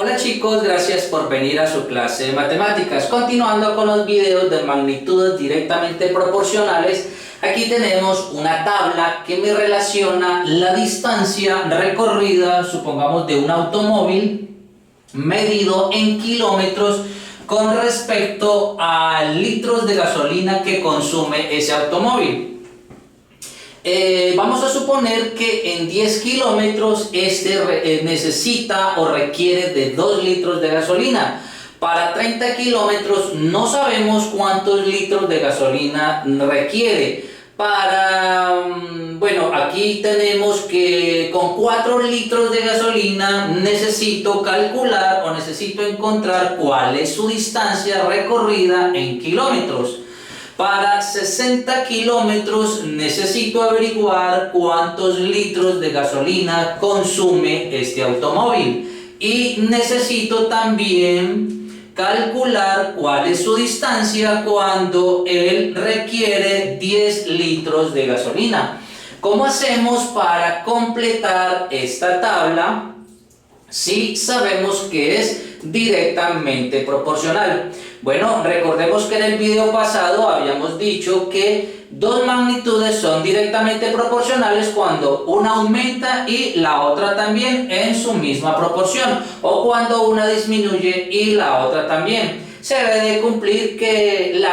Hola chicos, gracias por venir a su clase de matemáticas. Continuando con los videos de magnitudes directamente proporcionales, aquí tenemos una tabla que me relaciona la distancia recorrida, supongamos, de un automóvil medido en kilómetros con respecto a litros de gasolina que consume ese automóvil. Vamos a suponer que en 10 kilómetros necesita o requiere de 2 litros de gasolina. Para 30 kilómetros no sabemos cuántos litros de gasolina requiere. Bueno, aquí tenemos que con 4 litros de gasolina necesito calcular o necesito encontrar cuál es su distancia recorrida en kilómetros. Para 60 kilómetros necesito averiguar cuántos litros de gasolina consume este automóvil y necesito también calcular cuál es su distancia cuando él requiere 10 litros de gasolina. ¿Cómo hacemos para completar esta tabla si sabemos que es directamente proporcional? Bueno, recordemos que en el video pasado habíamos dicho que dos magnitudes son directamente proporcionales cuando una aumenta y la otra también en su misma proporción, o cuando una disminuye y la otra también. Se debe de cumplir que el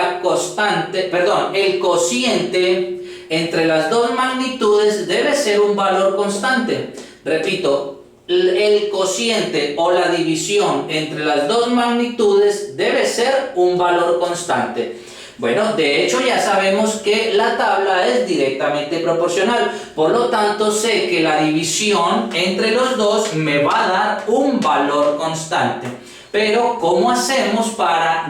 cociente entre las dos magnitudes debe ser un valor constante. Repito, el cociente o la división entre las dos magnitudes debe ser un valor constante. Bueno, de hecho ya sabemos que la tabla es directamente proporcional, por lo tanto sé que la división entre los dos me va a dar un valor constante. Pero ¿cómo hacemos para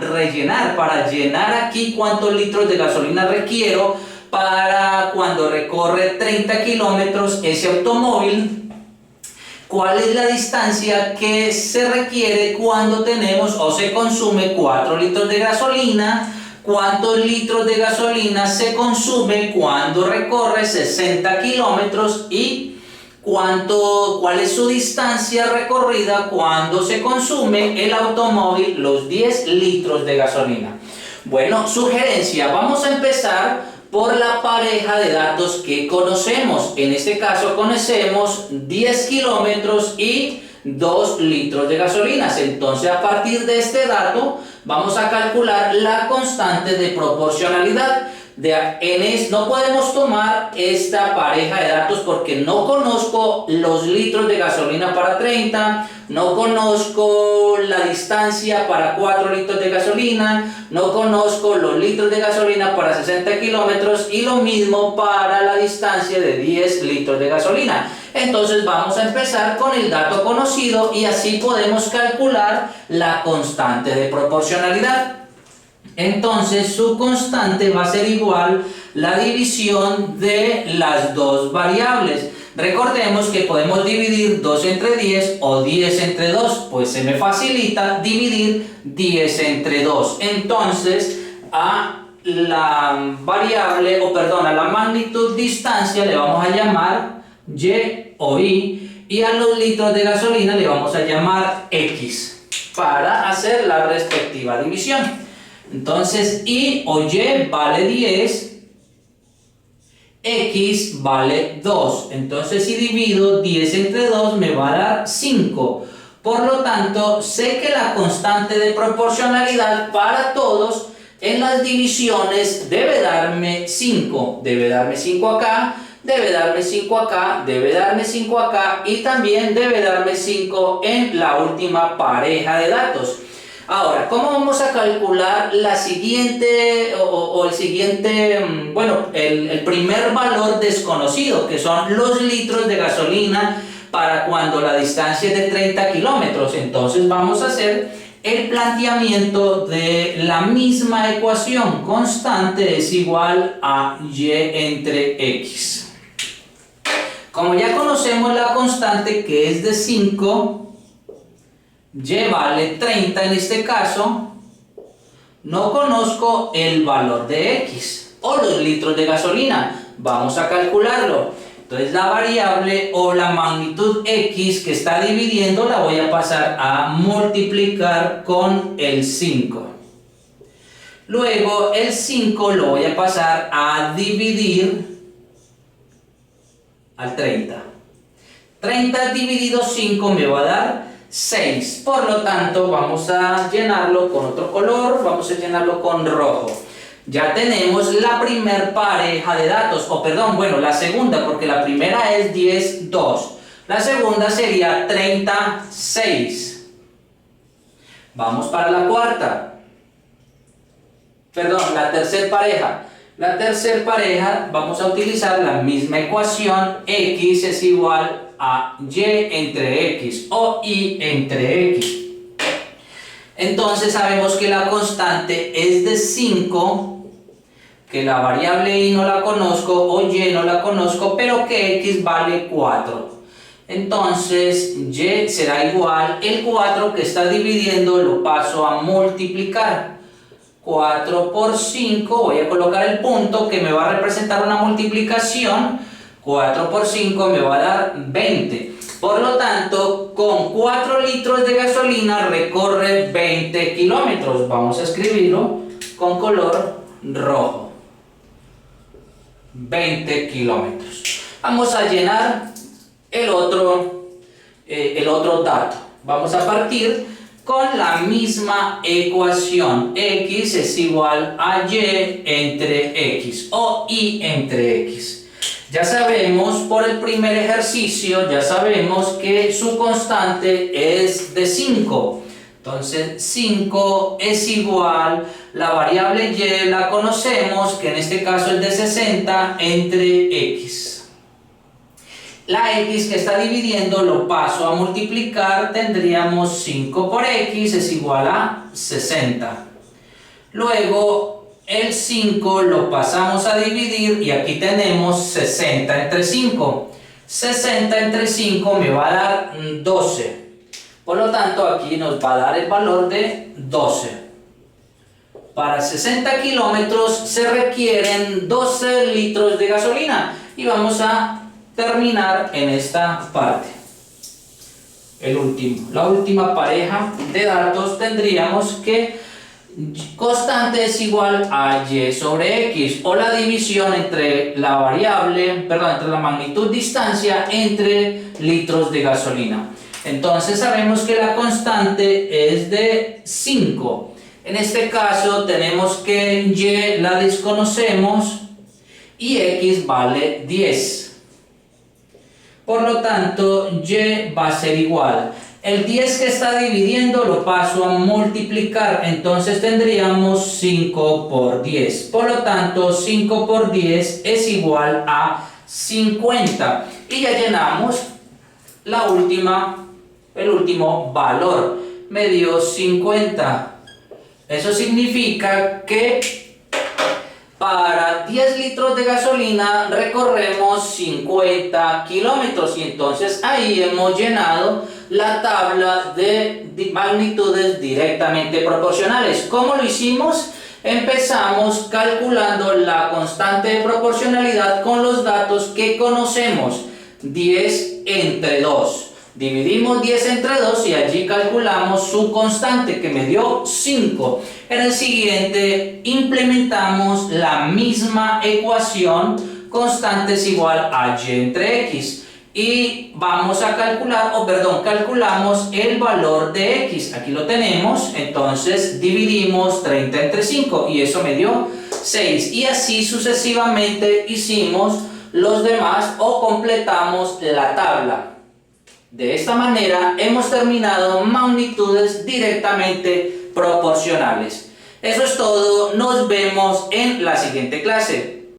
llenar aquí cuántos litros de gasolina requiero para cuando recorre 30 kilómetros ese automóvil? ¿Cuál es la distancia que se requiere cuando tenemos o se consume 4 litros de gasolina? ¿Cuántos litros de gasolina se consume cuando recorre 60 kilómetros? ¿Y cuál es su distancia recorrida cuando se consume el automóvil los 10 litros de gasolina? Bueno, sugerencia, vamos a empezar por la pareja de datos que conocemos. En este caso conocemos 10 kilómetros y 2 litros de gasolina. Entonces, a partir de este dato vamos a calcular la constante de proporcionalidad. No podemos tomar esta pareja de datos porque no conozco los litros de gasolina para 30, no conozco la distancia para 4 litros de gasolina, no conozco los litros de gasolina para 60 kilómetros y lo mismo para la distancia de 10 litros de gasolina. Entonces vamos a empezar con el dato conocido y así podemos calcular la constante de proporcionalidad. Entonces su constante va a ser igual la división de las dos variables. Recordemos que podemos dividir 2 entre 10 o 10 entre 2, pues se me facilita dividir 10 entre 2. Entonces a la magnitud distancia le vamos a llamar Y o I y a los litros de gasolina le vamos a llamar X para hacer la respectiva división. Entonces I o Y vale 10, X vale 2. Entonces si divido 10 entre 2 me va a dar 5. Por lo tanto, sé que la constante de proporcionalidad para todos en las divisiones debe darme 5. Debe darme 5 acá, debe darme 5 acá, debe darme 5 acá y también debe darme 5 en la última pareja de datos. Ahora, ¿cómo vamos a calcular la siguiente el primer valor desconocido, que son los litros de gasolina para cuando la distancia es de 30 kilómetros? Entonces vamos a hacer el planteamiento de la misma ecuación. Constante es igual a Y entre X. Como ya conocemos la constante, que es de 5, Y vale 30 en este caso, no conozco el valor de X o los litros de gasolina. Vamos a calcularlo. Entonces la variable o la magnitud x que está dividiendo la voy a pasar a multiplicar con el 5. Luego el 5 lo voy a pasar a dividir al 30. 30 dividido 5 me va a dar 6. Por lo tanto, vamos a llenarlo con otro color, vamos a llenarlo con rojo. Ya tenemos la primer pareja de datos, o perdón, bueno, la segunda, porque la primera es 10, 2. La segunda sería 36. Vamos para la cuarta. Perdón, la tercera pareja. La tercera pareja vamos a utilizar la misma ecuación, x es igual a y entre x o y entre x. Entonces sabemos que la constante es de 5, que la variable y no la conozco o y no la conozco, pero que x vale 4. Entonces y será igual, el 4 que está dividiendo lo paso a multiplicar. 4 por 5, voy a colocar el punto que me va a representar una multiplicación. 4 por 5 me va a dar 20. Por lo tanto, con 4 litros de gasolina recorre 20 kilómetros. Vamos a escribirlo con color rojo. 20 kilómetros. Vamos a llenar el otro dato. Vamos a partir con la misma ecuación, x es igual a y entre x o y entre x. Ya sabemos por el primer ejercicio, ya sabemos que su constante es de 5. Entonces 5 es igual, la variable y la conocemos, que en este caso es de 60 entre x. La x que está dividiendo lo paso a multiplicar, tendríamos 5 por x es igual a 60. Luego el 5 lo pasamos a dividir y aquí tenemos 60 entre 5. 60 entre 5 me va a dar 12. Por lo tanto aquí nos va a dar el valor de 12. Para 60 kilómetros se requieren 12 litros de gasolina y vamos a terminar en esta parte. La última pareja de datos tendríamos que constante es igual a y sobre x, o la división entre la variable, perdón, entre la magnitud distancia entre litros de gasolina. Entonces sabemos que la constante es de 5. En este caso tenemos que y la desconocemos y x vale 10. Por lo tanto, y va a ser igual. El 10 que está dividiendo lo paso a multiplicar. Entonces tendríamos 5 por 10. Por lo tanto, 5 por 10 es igual a 50. Y ya llenamos el último valor. Me dio 50. Eso significa que para 10 litros de gasolina recorremos 50 kilómetros y entonces ahí hemos llenado la tabla de magnitudes directamente proporcionales. ¿Cómo lo hicimos? Empezamos calculando la constante de proporcionalidad con los datos que conocemos. 10 entre 2. Dividimos 10 entre 2 y allí calculamos su constante que me dio 5. En el siguiente implementamos la misma ecuación, constante es igual a y entre x. Y vamos a calculamos el valor de x. Aquí lo tenemos, entonces dividimos 30 entre 5 y eso me dio 6. Y así sucesivamente hicimos los demás o completamos la tabla. De esta manera hemos terminado magnitudes directamente proporcionales. Eso es todo, nos vemos en la siguiente clase.